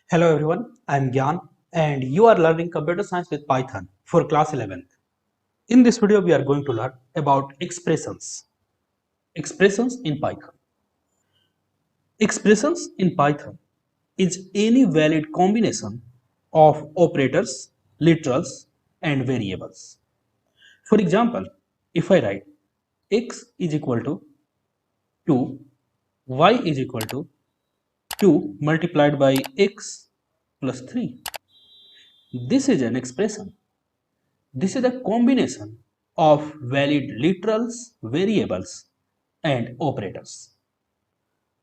Hello everyone, I am Gyan and you are learning computer science with Python for class 11th. In this video we are going to learn about expressions. Expressions in Python. Expressions in Python is any valid combination of operators, literals and variables. For example, if I write x is equal to 2, y is equal to 2 multiplied by x plus 3. This is an expression. This is a combination of valid literals, variables, and operators.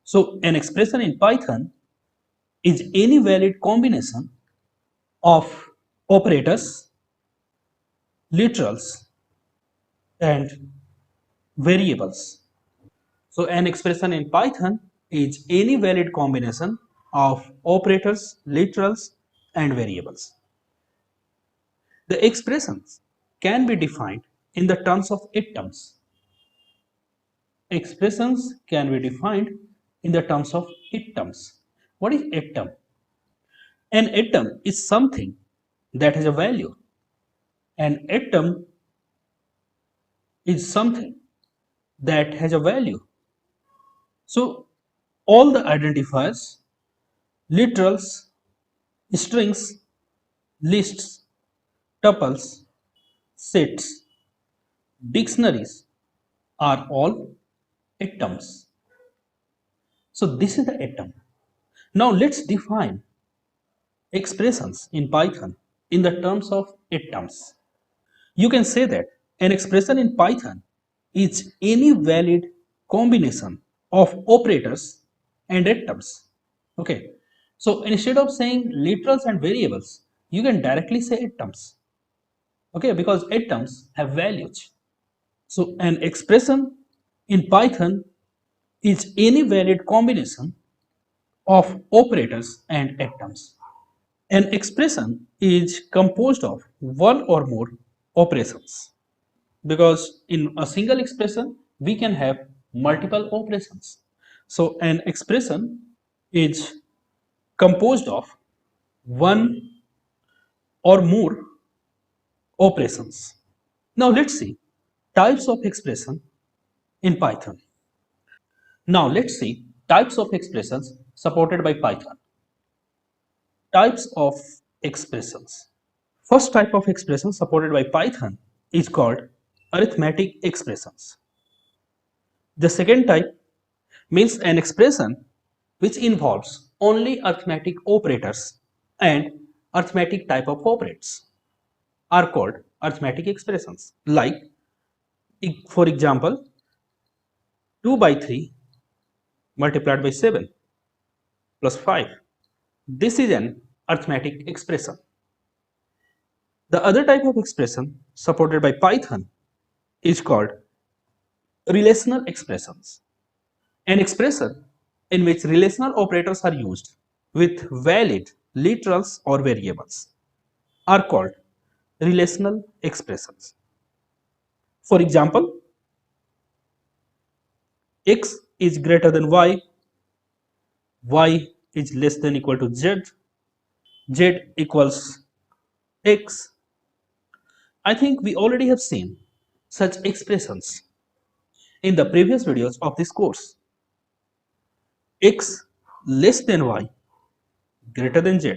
So, an expression in Python is any valid combination of operators, literals, and variables. So, an expression in Python is any valid combination of operators, literals, and variables. The expressions can be defined in the terms of items. Expressions can be defined in the terms of items. What is item? An item is something that has a value. An item is something that has a value. So all the identifiers, literals, strings, lists, tuples, sets, dictionaries are all items. So this is the item. Now let's define expressions in Python in the terms of items. You can say that an expression in Python is any valid combination of operators and items. Okay, so instead of saying literals and variables, you can directly say items. Okay, because items have values. So an expression in Python is any valid combination of operators and items. An expression is composed of one or more operations because in a single expression we can have multiple operations. So an expression is composed of one or more operations. Now let's see types of expression in Python. Now let's see types of expressions supported by Python. Types of expressions. First type of expression supported by Python is called arithmetic expressions. The second type means an expression which involves only arithmetic operators and arithmetic type of operators are called arithmetic expressions. Like, for example, 2 by 3 multiplied by 7 plus 5. This is an arithmetic expression. The other type of expression supported by Python is called relational expressions. An expression in which relational operators are used with valid literals or variables are called relational expressions. For example, x is greater than y is less than equal to z equals x. I think we already have seen such expressions in the previous videos of this course. X less than y greater than z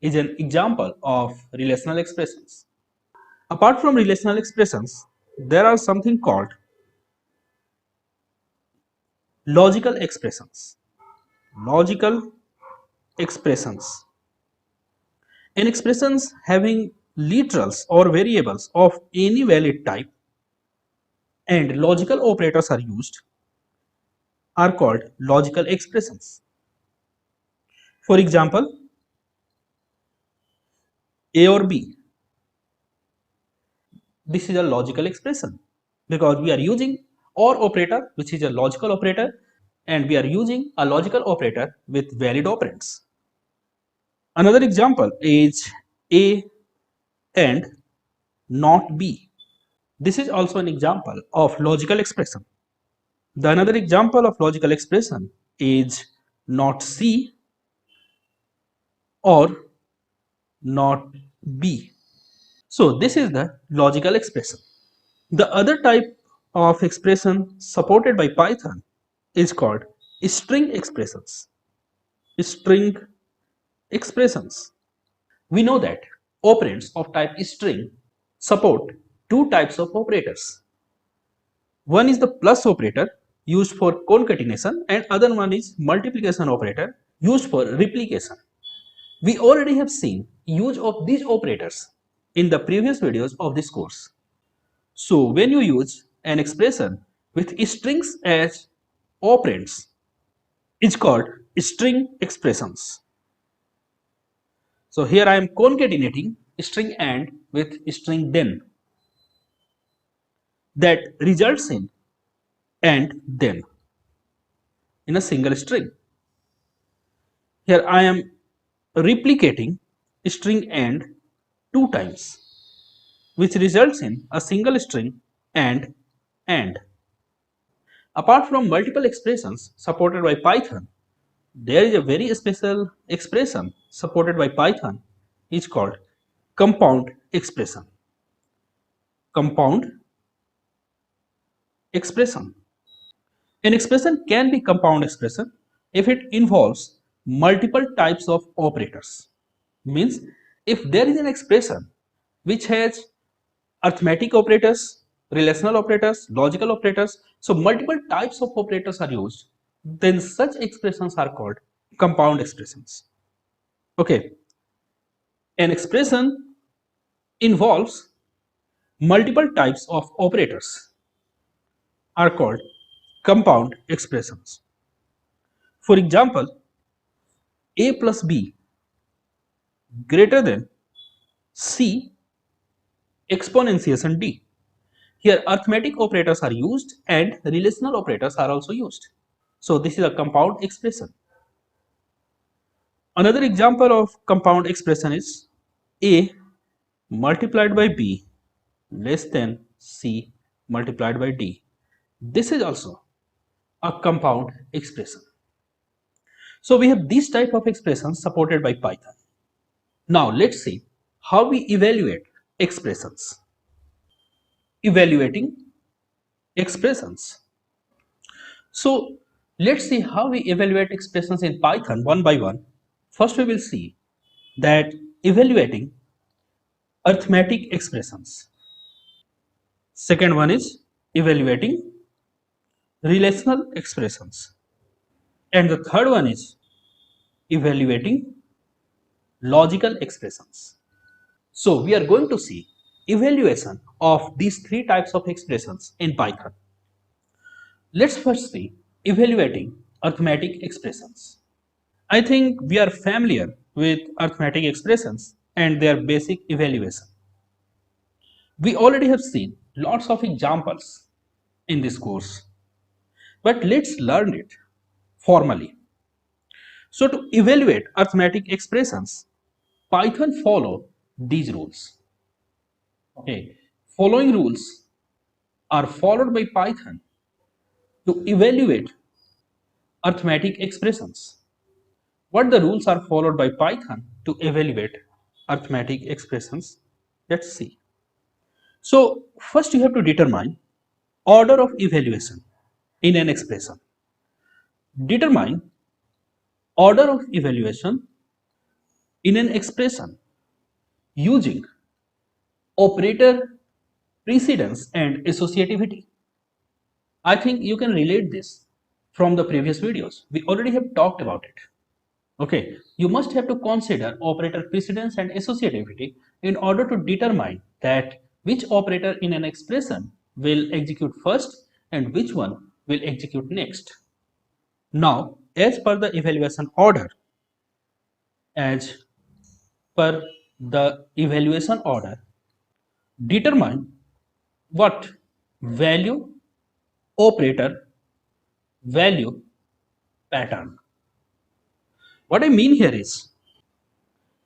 is an example of relational expressions. Apart from relational expressions, there are something called logical expressions. Logical expressions. In expressions having literals or variables of any valid type and logical operators are used are called logical expressions. For example, A or B. This is a logical expression because we are using OR operator, which is a logical operator, and we are using a logical operator with valid operands. Another example is A and not B. This is also an example of logical expression. The another example of logical expression is not C or not B. So this is the logical expression. The other type of expression supported by Python is called string expressions. String expressions. We know that operands of type string support two types of operators. One is the plus operator used for concatenation and other one is multiplication operator used for replication. We already have seen use of these operators in the previous videos of this course. So when you use an expression with strings as operands, it's called string expressions. So here I am concatenating string AND with string THEN that results in AND THEN in a single string. Here I am replicating string AND two times, which results in a single string AND. Apart from multiple expressions supported by Python, there is a very special expression supported by Python. It's called compound expression. Compound expression. An expression can be compound expression if it involves multiple types of operators. Means if there is an expression which has arithmetic operators, relational operators, logical operators, so multiple types of operators are used, then such expressions are called compound expressions. Okay, an expression involves multiple types of operators are called compound expressions. For example, a plus b greater than c exponentiation d. Here arithmetic operators are used and relational operators are also used. So this is a compound expression. Another example of compound expression is a multiplied by b less than c multiplied by d. This is also a compound expression. So we have these type of expressions supported by Python. Now let's see how we evaluate expressions. Evaluating expressions. So let's see how we evaluate expressions in Python one by one. First we will see that evaluating arithmetic expressions. Second one is evaluating relational expressions. And the third one is evaluating logical expressions. So we are going to see evaluation of these three types of expressions in Python. Let's first see evaluating arithmetic expressions. I think we are familiar with arithmetic expressions and their basic evaluation. We already have seen lots of examples in this course, but let's learn it formally. So to evaluate arithmetic expressions, Python follow these rules. Okay, following rules are followed by Python to evaluate arithmetic expressions. What the rules are followed by Python to evaluate arithmetic expressions? Let's see. So first you have to determine order of evaluation in an expression. Determine order of evaluation in an expression using operator precedence and associativity. I think you can relate this from the previous videos. We already have talked about it. Okay, you must have to consider operator precedence and associativity in order to determine that which operator in an expression will execute first and which one will execute next. Now, as per the evaluation order, as per the evaluation order, determine what value, operator, value, pattern. What I mean here is,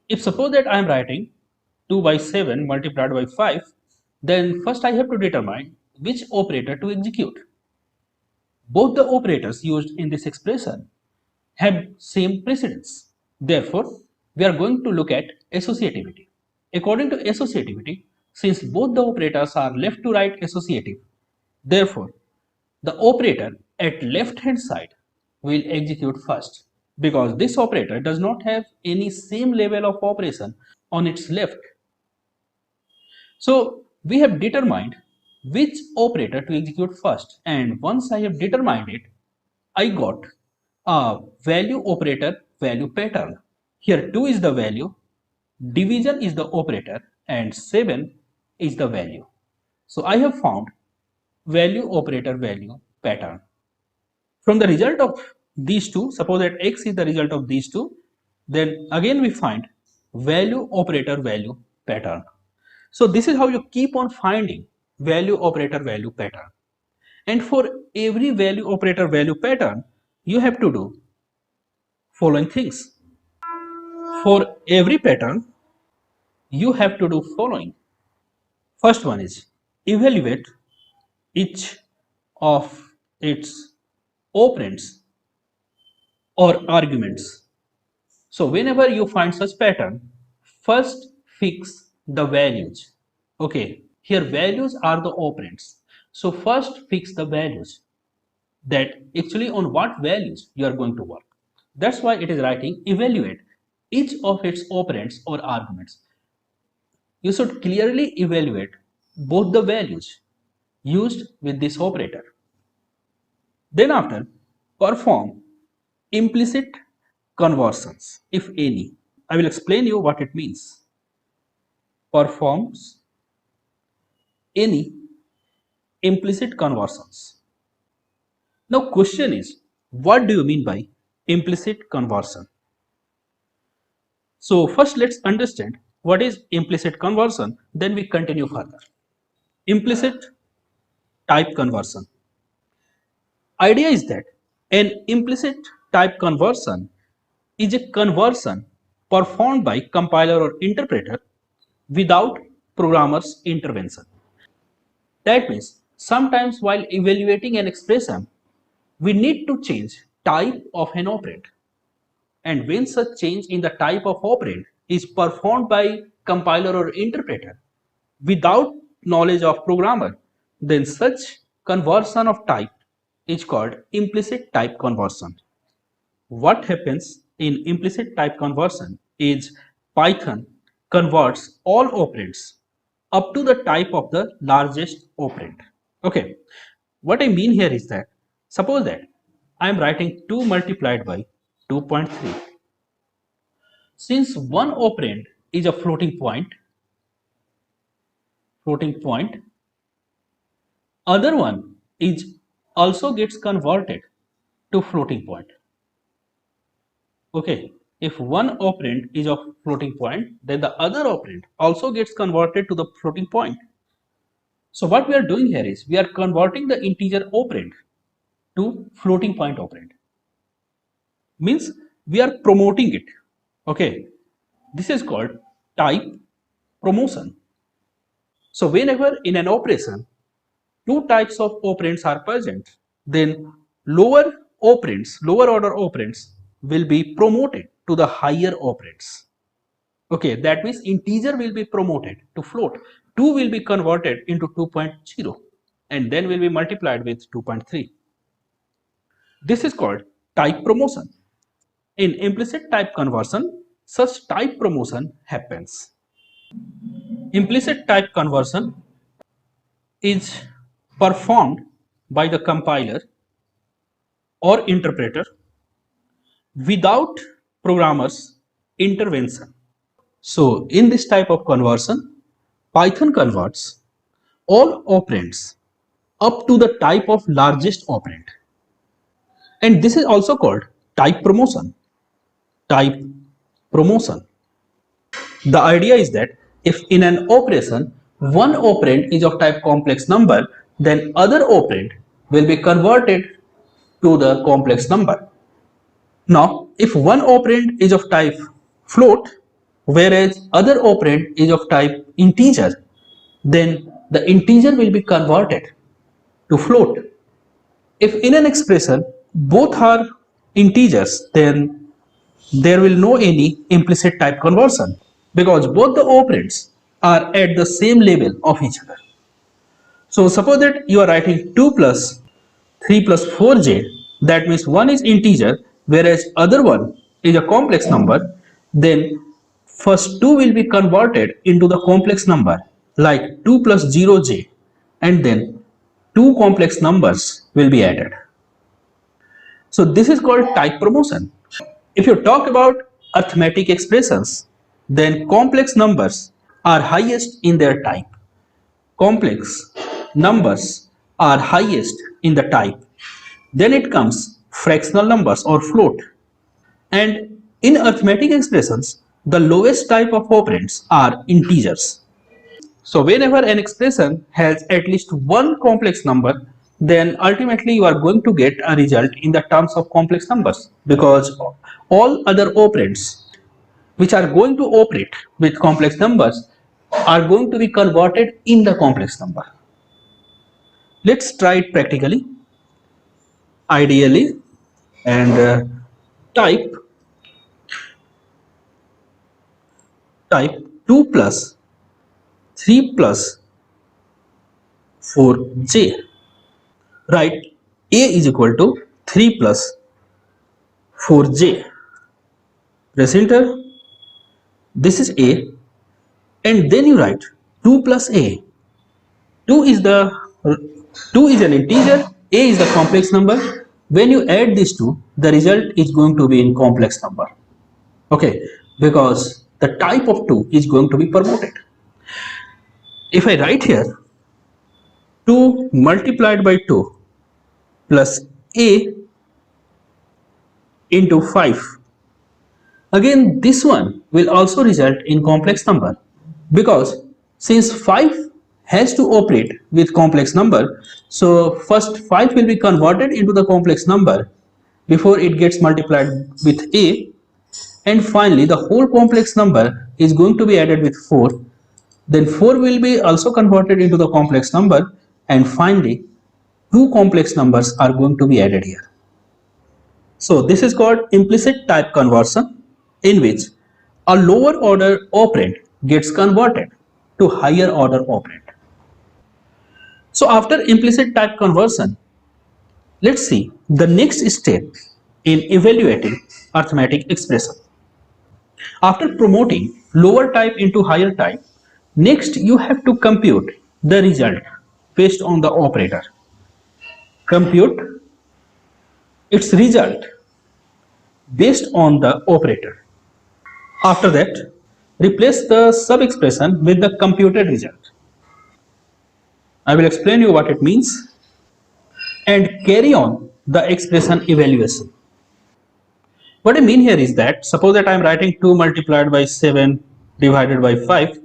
if suppose that I am writing 2 by 7 multiplied by 5, then first I have to determine which operator to execute. Both the operators used in this expression have same precedence. Therefore, we are going to look at associativity. According to associativity, since both the operators are left to right associative, therefore the operator at left hand side will execute first, because this operator does not have any same level of operation on its left. So we have determined which operator to execute first, and once I have determined it, I got a value operator value pattern. Here 2 is the value, division is the operator, and 7 is the value. So I have found value operator value pattern. From the result of these two, suppose that x is the result of these two, then again we find value operator value pattern. So this is how you keep on finding value operator value pattern. And for every value operator value pattern, you have to do following things. For every pattern, you have to do following. First one is evaluate each of its operands or arguments. So whenever you find such pattern, first fix the values. Okay, here values are the operands. So first fix the values, that actually on what values you are going to work. That's why it is writing evaluate each of its operands or arguments. You should clearly evaluate both the values used with this operator. Then after, perform implicit conversions, if any. I will explain you what it means. Performs any implicit conversions. Now question is, what do you mean by implicit conversion? So first let's understand what is implicit conversion, then we continue further. Implicit type conversion. Idea is that an implicit type conversion is a conversion performed by compiler or interpreter without programmer's intervention. That means sometimes while evaluating an expression, we need to change type of an operand. And when such change in the type of operand is performed by compiler or interpreter without knowledge of programmer, then such conversion of type is called implicit type conversion. What happens in implicit type conversion is Python converts all operands up to the type of the largest operand. Okay, what I mean here is that suppose that I am writing 2 multiplied by 2.3. Since one operand is a floating point, other one is also gets converted to floating point. Okay, if one operand is of floating point, then the other operand also gets converted to the floating point. So what we are doing here is we are converting the integer operand to floating point operand. Means we are promoting it. Okay, this is called type promotion. So whenever in an operation two types of operands are present, then lower order operands will be promoted to the higher operands. Okay, that means integer will be promoted to float. 2 will be converted into 2.0 and then will be multiplied with 2.3. This is called type promotion. In implicit type conversion, such type promotion happens. Implicit type conversion is performed by the compiler or interpreter without programmer's intervention. So in this type of conversion, Python converts all operands up to the type of largest operand. And this is also called type promotion. Type promotion. The idea is that if in an operation one operand is of type complex number, then other operand will be converted to the complex number. Now, if one operand is of type float, whereas other operand is of type integer, then the integer will be converted to float. If in an expression both are integers, then there will no any implicit type conversion because both the operands are at the same level of each other. So suppose that you are writing 2 plus 3 plus 4j, that means one is integer whereas other one is a complex number, then first 2 will be converted into the complex number like 2 plus 0j, and then two complex numbers will be added. So this is called type promotion. If you talk about arithmetic expressions, then complex numbers are highest in their type. Complex numbers are highest in the type. Then it comes fractional numbers or float. And in arithmetic expressions, the lowest type of operands are integers. So whenever an expression has at least one complex number, then ultimately you are going to get a result in the terms of complex numbers because all other operands which are going to operate with complex numbers are going to be converted in the complex number. Let's try it practically, ideally, and type 2 plus 3 plus 4j. Write a is equal to 3 plus 4j. Press enter. This is a, and then you write 2 plus a. 2 is the 2 is an integer, a is the complex number. When you add these two, the result is going to be in complex number. Okay, because the type of 2 is going to be promoted. If I write here 2 multiplied by 2 plus a into 5, again this one will also result in complex number because since 5 has to operate with complex number, so first 5 will be converted into the complex number before it gets multiplied with a, and finally the whole complex number is going to be added with 4, then 4 will be also converted into the complex number, and finally two complex numbers are going to be added here. So this is called implicit type conversion, in which a lower order operand gets converted to higher order operand. So after implicit type conversion, let's see the next step in evaluating arithmetic expression. After promoting lower type into higher type, next you have to compute the result based on the operator. Compute its result based on the operator. After that, replace the sub-expression with the computed result. I will explain you what it means and carry on the expression evaluation. What I mean here is that suppose that I am writing 2 multiplied by 7 divided by 5.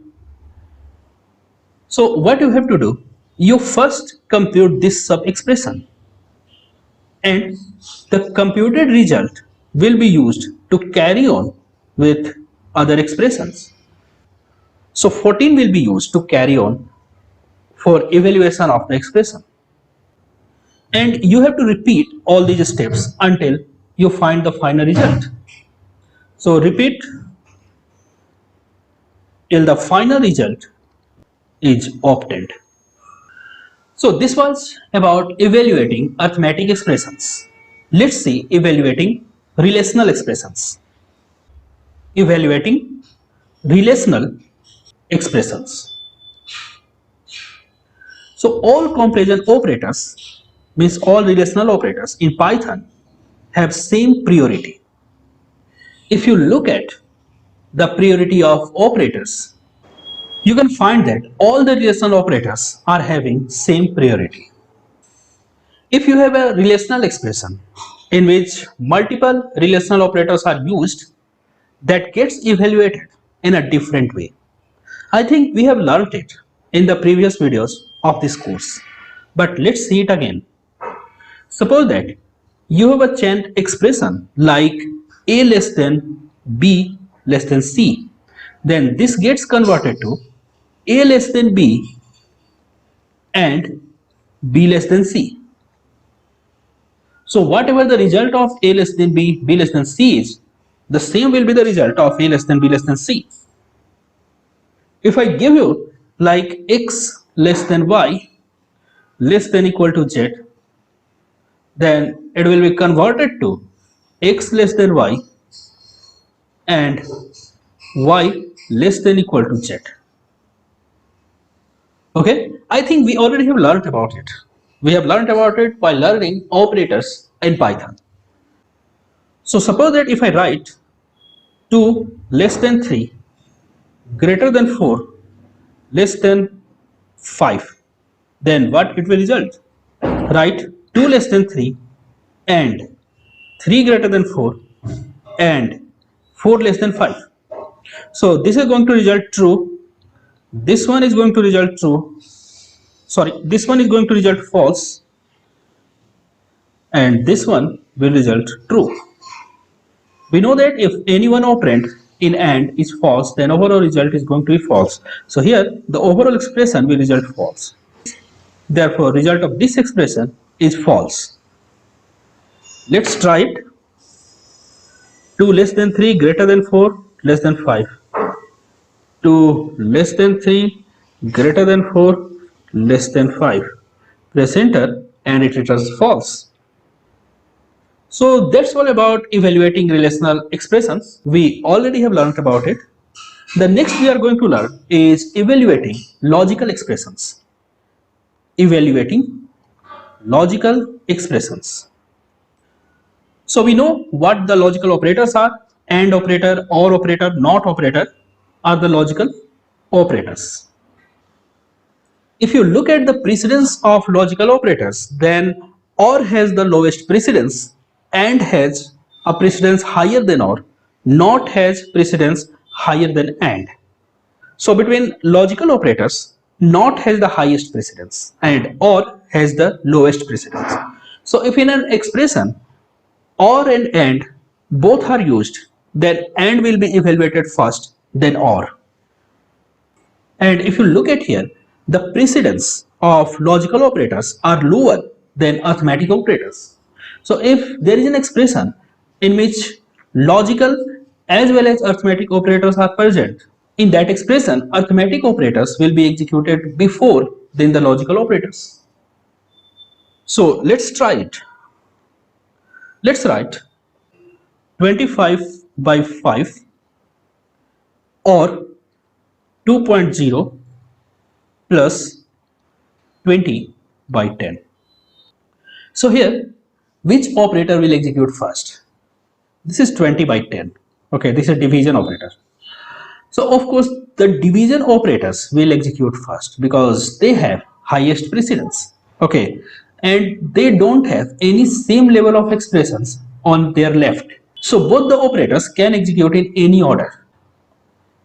So what you have to do, you first compute this sub-expression and the computed result will be used to carry on with other expressions. So 14 will be used to carry on for evaluation of the expression. And you have to repeat all these steps until you find the final result. So repeat till the final result is obtained. So this was about evaluating arithmetic expressions. Let's see evaluating relational expressions. Evaluating relational expressions. So all comparison operators means all relational operators in Python have same priority. If you look at the priority of operators, you can find that all the relational operators are having same priority. If you have a relational expression in which multiple relational operators are used, that gets evaluated in a different way. I think we have learned it in the previous videos of this course, but let's see it again. Suppose that you have a chain expression like a less than b less than c, then this gets converted to a less than b and b less than c. So whatever the result of a less than b, b less than c is, the same will be the result of A less than B less than C. If I give you like X less than Y less than equal to Z, then it will be converted to X less than Y and Y less than equal to Z. Okay, I think we already have learned about it. We have learned about it by learning operators in Python. So suppose that if I write 2 less than 3 greater than 4 less than 5, then what it will result? Write 2 less than 3 and 3 greater than 4 and 4 less than 5. So this is going to result true. This one is going to result true. Sorry, this one is going to result false. And this one will result true. We know that if any one operand in AND is false, then overall result is going to be false. So here the overall expression will result false. Therefore, result of this expression is false. Let's try it. 2 less than 3 greater than 4 less than 5. 2 less than 3 greater than 4 less than 5. Press enter and it returns false. So that's all about evaluating relational expressions. We already have learned about it. The next we are going to learn is evaluating logical expressions. Evaluating logical expressions. So we know what the logical operators are. AND operator, OR operator, NOT operator are the logical operators. If you look at the precedence of logical operators, then OR has the lowest precedence, AND has a precedence higher than OR, NOT has precedence higher than AND. So between logical operators, NOT has the highest precedence and OR has the lowest precedence. So if in an expression OR and AND both are used, then AND will be evaluated first, then OR. And if you look at here, the precedence of logical operators are lower than arithmetic operators. So if there is an expression in which logical as well as arithmetic operators are present, in that expression arithmetic operators will be executed before than the logical operators. So let's try it. Let's write 25 by 5 or 2.0 plus 20 by 10. So here, which operator will execute first? This is 20 by 10. Okay, this is division operator. So of course, the division operators will execute first because they have highest precedence. Okay, and they don't have any same level of expressions on their left. So both the operators can execute in any order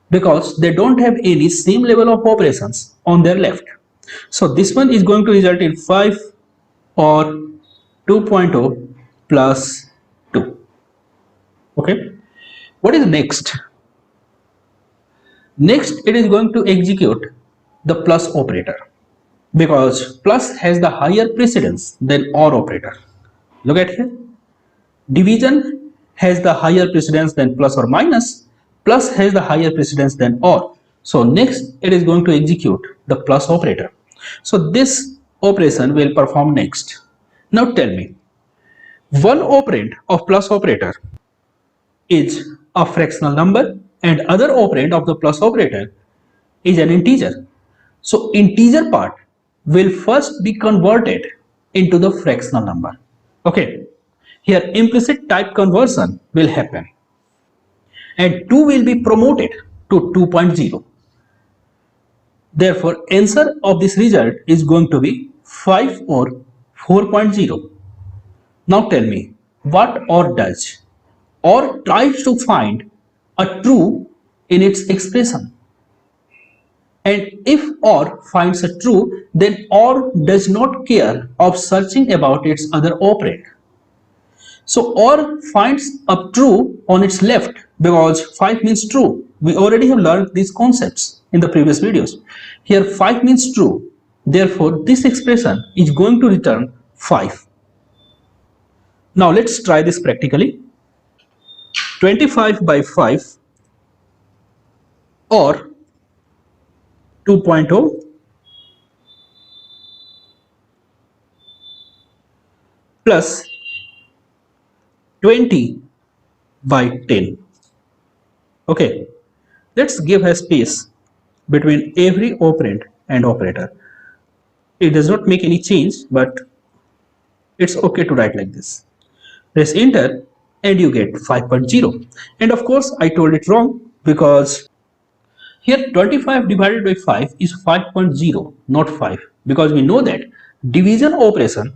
because they don't have any same level of operations on their left. So this one is going to result in 5 or 2.0 plus 2. Okay, what is next? Next, it is going to execute the plus operator because plus has the higher precedence than OR operator. Look at here. Division has the higher precedence than plus or minus. Plus has the higher precedence than OR. So next, it is going to execute the plus operator. So this operation will perform next. Now tell me, one operand of plus operator is a fractional number and other operand of the plus operator is an integer. So integer part will first be converted into the fractional number. Okay, here implicit type conversion will happen and 2 will be promoted to 2.0. Therefore, answer of this result is going to be 5 or 4.0. Now tell me, what OR does? OR tries to find a true in its expression. And if OR finds a true, then OR does not care of searching about its other operand. So OR finds a true on its left because 5 means true. We already have learned these concepts in the previous videos. Here 5 means true. Therefore, this expression is going to return 5. Now let's try this practically. 25 by 5 or 2.0 plus 20 by 10. Okay, let's give a space between every operand and operator. It does not make any change, but it's okay to write like this. Press enter and you get 5.0. And of course, I told it wrong because here 25 divided by 5 is 5.0, not 5, because we know that division operation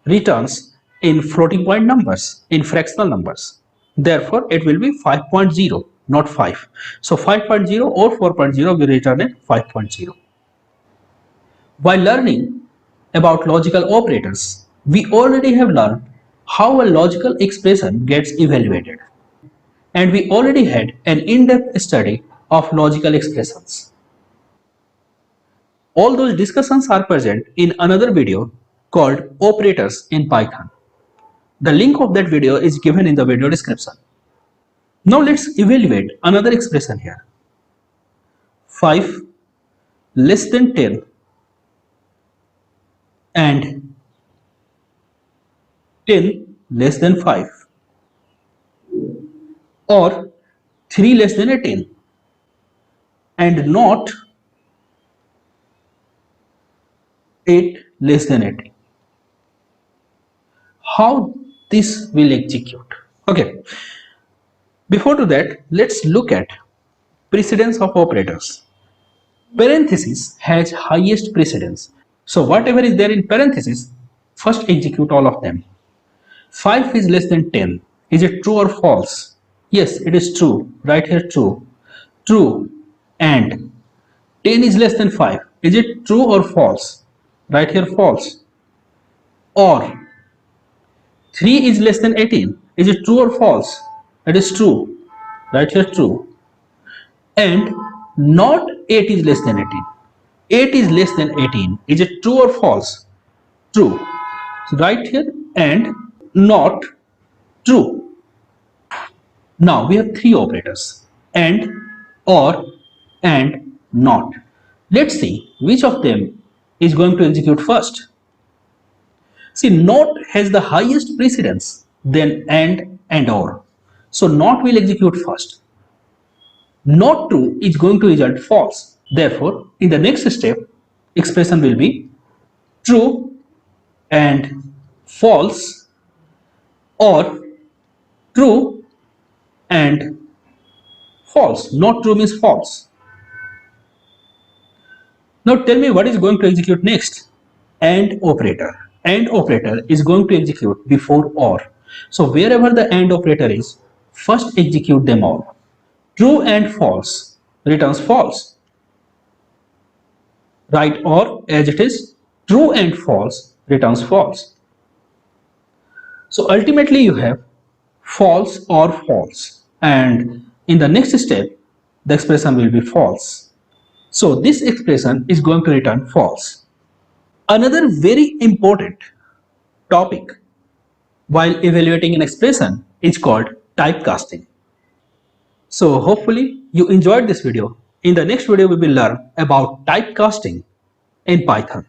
returns in floating point numbers, in fractional numbers. Therefore, it will be 5.0, not 5. So 5.0 or 4.0 will return a 5.0. While learning about logical operators, we already have learned how a logical expression gets evaluated. And we already had an in-depth study of logical expressions. All those discussions are present in another video called Operators in Python. The link of that video is given in the video description. Now let's evaluate another expression here. 5 less than 10 and 10 less than 5, or 3 less than a 10 and not 8 less than 80. How this will execute? Okay, before to that, let's look at precedence of operators. Parenthesis has highest precedence. So whatever is there in parenthesis, first execute all of them. 5 is less than 10. Is it true or false? Yes, it is true. Right here, true. True. And 10 is less than 5. Is it true or false? Right here, false. Or 3 is less than 18. Is it true or false? It is true. Right here, true. And not 8 is less than 18. 8 is less than 18. Is it true or false? True. So right here, and not true. Now we have three operators: and, or, and, not. Let's see which of them is going to execute first. See, not has the highest precedence than and or. So not will execute first. Not true is going to result false. Therefore, in the next step, expression will be true and false, or true and false. Not true means false. Now tell me what is going to execute next. And operator. And operator is going to execute before or. So wherever the and operator is, first execute them all. True and false returns false. Right or as it is, true and false returns false. So ultimately you have false or false, and in the next step the expression will be false. So this expression is going to return false. Another very important topic while evaluating an expression is called typecasting. So hopefully you enjoyed this video. In the next video we will learn about typecasting in Python.